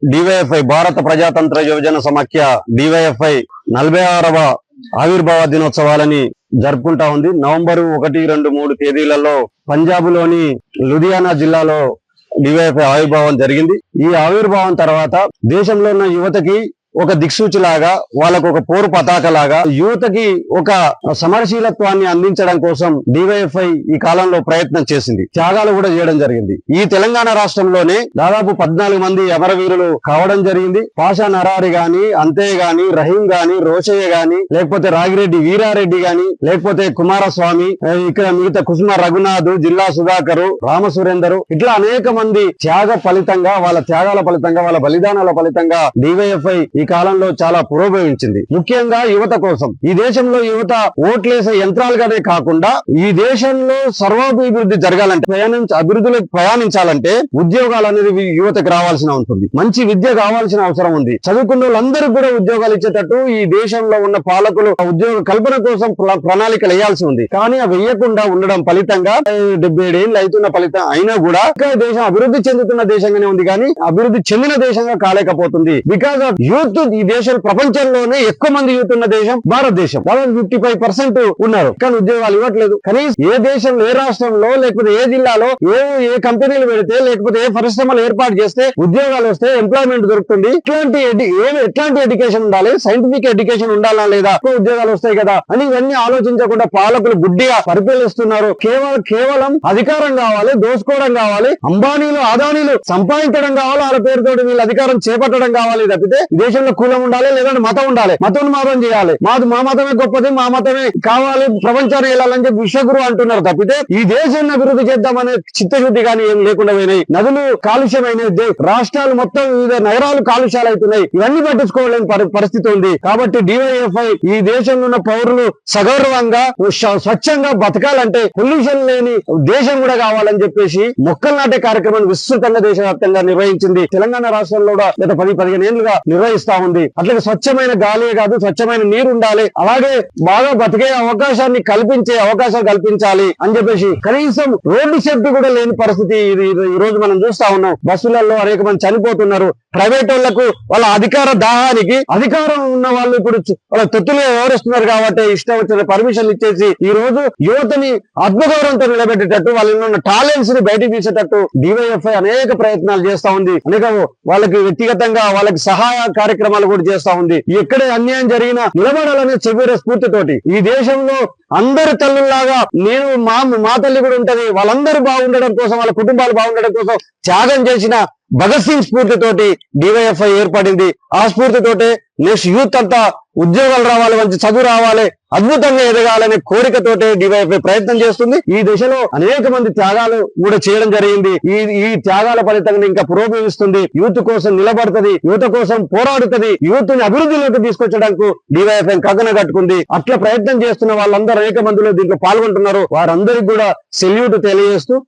DYFI భారత ప్రజాతంత్ర యువజన సమాఖ్య డివైఎఫ్ఐ 46వ ఆవిర్భావ దినోత్సవాలని జరుపుకుంటా ఉంది. నవంబర్ 1, 2, 3 తేదీలలో పంజాబ్ లోని లుధియానా జిల్లాలో డివైఎఫ్ఐ ఆవిర్భావం జరిగింది. ఈ ఆవిర్భావం తర్వాత దేశంలో ఉన్న యువతకి ఒక దిక్సూచి లాగా, వాళ్ళకు ఒక పోరు పతాక లాగా, యువతకి ఒక సమరశీలత్వాన్ని అందించడం కోసం డివైఎఫ్ఐ ఈ కాలంలో ప్రయత్నం చేసింది. త్యాగాలు కూడా చేయడం జరిగింది. ఈ తెలంగాణ రాష్ట్రంలోనే దాదాపు 14 మంది అమరవీరులు కావడం జరిగింది. పాషా నరారి గాని, అంతే గాని, రహీం గాని, రోషయ్య గాని, లేకపోతే రాగిరెడ్డి వీరారెడ్డి గాని, లేకపోతే కుమారస్వామి, ఇక్కడ మిగతా కుసుమ రఘునాథ్, జిల్లా సుధాకర్, రామసురేందర్, ఇట్లా అనేక మంది త్యాగ ఫలితంగా, వాళ్ళ త్యాగాల ఫలితంగా, వాళ్ళ బలిదానాల ఫలితంగా డివైఎఫ్ఐ ఈ కాలంలో చాలా పురోగమించింది. ముఖ్యంగా యువత కోసం. ఈ దేశంలో యువత ఓట్లేసే యంత్రాలుగానే కాకుండా ఈ దేశంలో సర్వాభివృద్ధి జరగాలంటే, అభివృద్ధిలో ప్రయాణించాలంటే ఉద్యోగాలు అనేది యువతకు రావాల్సిన ఉంటుంది. మంచి విద్య కావాల్సిన అవసరం ఉంది. చదువుకున్న వాళ్ళందరికీ కూడా ఉద్యోగాలు ఇచ్చేటట్టు ఈ దేశంలో ఉన్న పాలకులు ఉద్యోగ కల్పన కోసం ప్రణాళికలు వేయాల్సి ఉంది. కానీ అవి వేయకుండా ఉండడం ఫలితంగా 77 ఏళ్ళు అవుతున్న ఫలితం అయినా కూడా ఇంకా దేశం అభివృద్ధి చెందుతున్న దేశంగానే ఉంది, కానీ అభివృద్ధి చెందిన దేశంగా కాలేకపోతుంది. Because of youth. ఈ దేశం ప్రపంచంలోనే ఎక్కువ మంది యూత్ ఉన్న దేశం భారతదేశం. దాదాపు 55% ఉన్నారు, కానీ ఉద్యోగాలు ఇవ్వట్లేదు. కనీసం ఏ దేశంలో, ఏ రాష్ట్రంలో, లేకపోతే ఏ జిల్లాలో ఏ కంపెనీలు పెడితే, లేకపోతే ఏ పరిశ్రమలు ఏర్పాటు చేస్తే ఉద్యోగాలు వస్తే, ఎంప్లాయ్మెంట్ దొరుకుతుంది. ఎట్లాంటి ఎడ్యుకేషన్ ఉండాలి, సైంటిఫిక్ ఎడ్యుకేషన్ ఉండాలా లేదా, ఉద్యోగాలు వస్తాయి కదా అని ఇవన్నీ ఆలోచించకుండా పాలకులు గుడ్డిగా పరిపాలిస్తున్నారు. కేవలం అధికారం కావాలి, దోసుకోవడం కావాలి, అంబానీలు అదానీలు సంపాదించడం కావాలి, వాళ్ళ పేరుతోటి వీళ్ళు అధికారం చేపట్టడం కావాలి తప్పితే దేశంలో కులం ఉండాలి, లేదంటే మతం ఉండాలి, మతం చేయాలి, మా మతమే గొప్పది, మా మతమే కావాలి, ప్రపంచాన్ని వెళ్ళాలని చెప్పి విశ్వగురు అంటున్నారు తప్పితే ఈ దేశాన్ని అభివృద్ధి చేద్దామనే చిత్తశుద్ధి కానీ ఏం లేకుండా పోయినాయి. నదులు కాలుష్యమైనది, రాష్ట్రాలు మొత్తం వివిధ నగరాలు కాలుష్యాలు అవుతున్నాయి. ఇవన్నీ పట్టించుకోలేని పరిస్థితి ఉంది. కాబట్టి డివైఎఫ్ఐ ఈ దేశంలో ఉన్న పౌరులు సగౌరవంగా స్వచ్ఛంగా బతకాలంటే పొల్యూషన్ లేని దేశం కూడా కావాలని చెప్పేసి మొక్కలు నాటే కార్యక్రమాన్ని విస్తృతంగా దేశవ్యాప్తంగా నిర్వహించింది. తెలంగాణ రాష్ట్రంలో కూడా గత 10-15 ఏళ్లుగా నిర్వహిస్తా ఉంది. అట్లాగే స్వచ్ఛమైన గాలి కాదు, స్వచ్ఛమైన నీరు ఉండాలి, అలాగే బాగా బతికే అవకాశాలు కల్పించాలి అని చెప్పేసి కనీసం రోడ్డు సేఫ్టీ కూడా లేని పరిస్థితి ఈ రోజు మనం చూస్తా ఉన్నాం. బస్సులలో అనేక మంది చనిపోతున్నారు. ప్రైవేట్ వాళ్లకు వాళ్ళ అధికార దాహానికి, అధికారం ఉన్న వాళ్ళు ఇప్పుడు వాళ్ళ తొత్తులు వ్యవహరిస్తున్నారు కాబట్టి ఇష్టం వచ్చిన పర్మిషన్ ఇచ్చేసి ఈ రోజు యువతని ఆత్మగౌరవంతో నిలబెట్టేటట్టు, వాళ్ళలో ఉన్న టాలెంట్స్ ని బయటకు తీసేటట్టు డివైఎఫ్ఐ అనేక ప్రయత్నాలు చేస్తా ఉంది. అనేక వాళ్ళకి వ్యక్తిగతంగా వాళ్ళకి సహాయ కార్యక్రమాలు కూడా చేస్తా ఉంది. ఎక్కడే అన్యాయం జరిగినా నిలబడాలనే చెవిర స్ఫూర్తితోటి ఈ దేశంలో అందరి తల్లుల్లాగా నేను మా తల్లి కూడా ఉంటది, వాళ్ళందరూ బాగుండడం కోసం, వాళ్ళ కుటుంబాలు బాగుండడం కోసం త్యాగం చేసిన భగత్ సింగ్ స్ఫూర్తితోటి డివైఎఫ్ఐ ఏర్పడింది. ఆ స్ఫూర్తితోటే నెక్స్ట్ యూత్ అంతా ఉద్యోగాలు రావాలి, మంచి చదువు రావాలి, అద్భుతంగా ఎదగాలనే కోరికతోటే డివైఎఫ్ఐ ప్రయత్నం చేస్తుంది. ఈ దిశలో అనేక మంది త్యాగాలు కూడా చేయడం జరిగింది. ఈ త్యాగాల ఫలితంగా ఇంకా పురోగమిస్తుంది. యూత్ కోసం నిలబడుతుంది, యువత కోసం పోరాడుతుంది, యూత్ ని అభివృద్ధిలోకి తీసుకొచ్చడానికి డివైఎఫ్ఐ కథన కట్టుకుంది. అట్లా ప్రయత్నం చేస్తున్న వాళ్ళందరూ అనేక మందిలో దీంట్లో పాల్గొంటున్నారు. వారందరికీ కూడా సెల్యూట్ తెలియజేస్తూ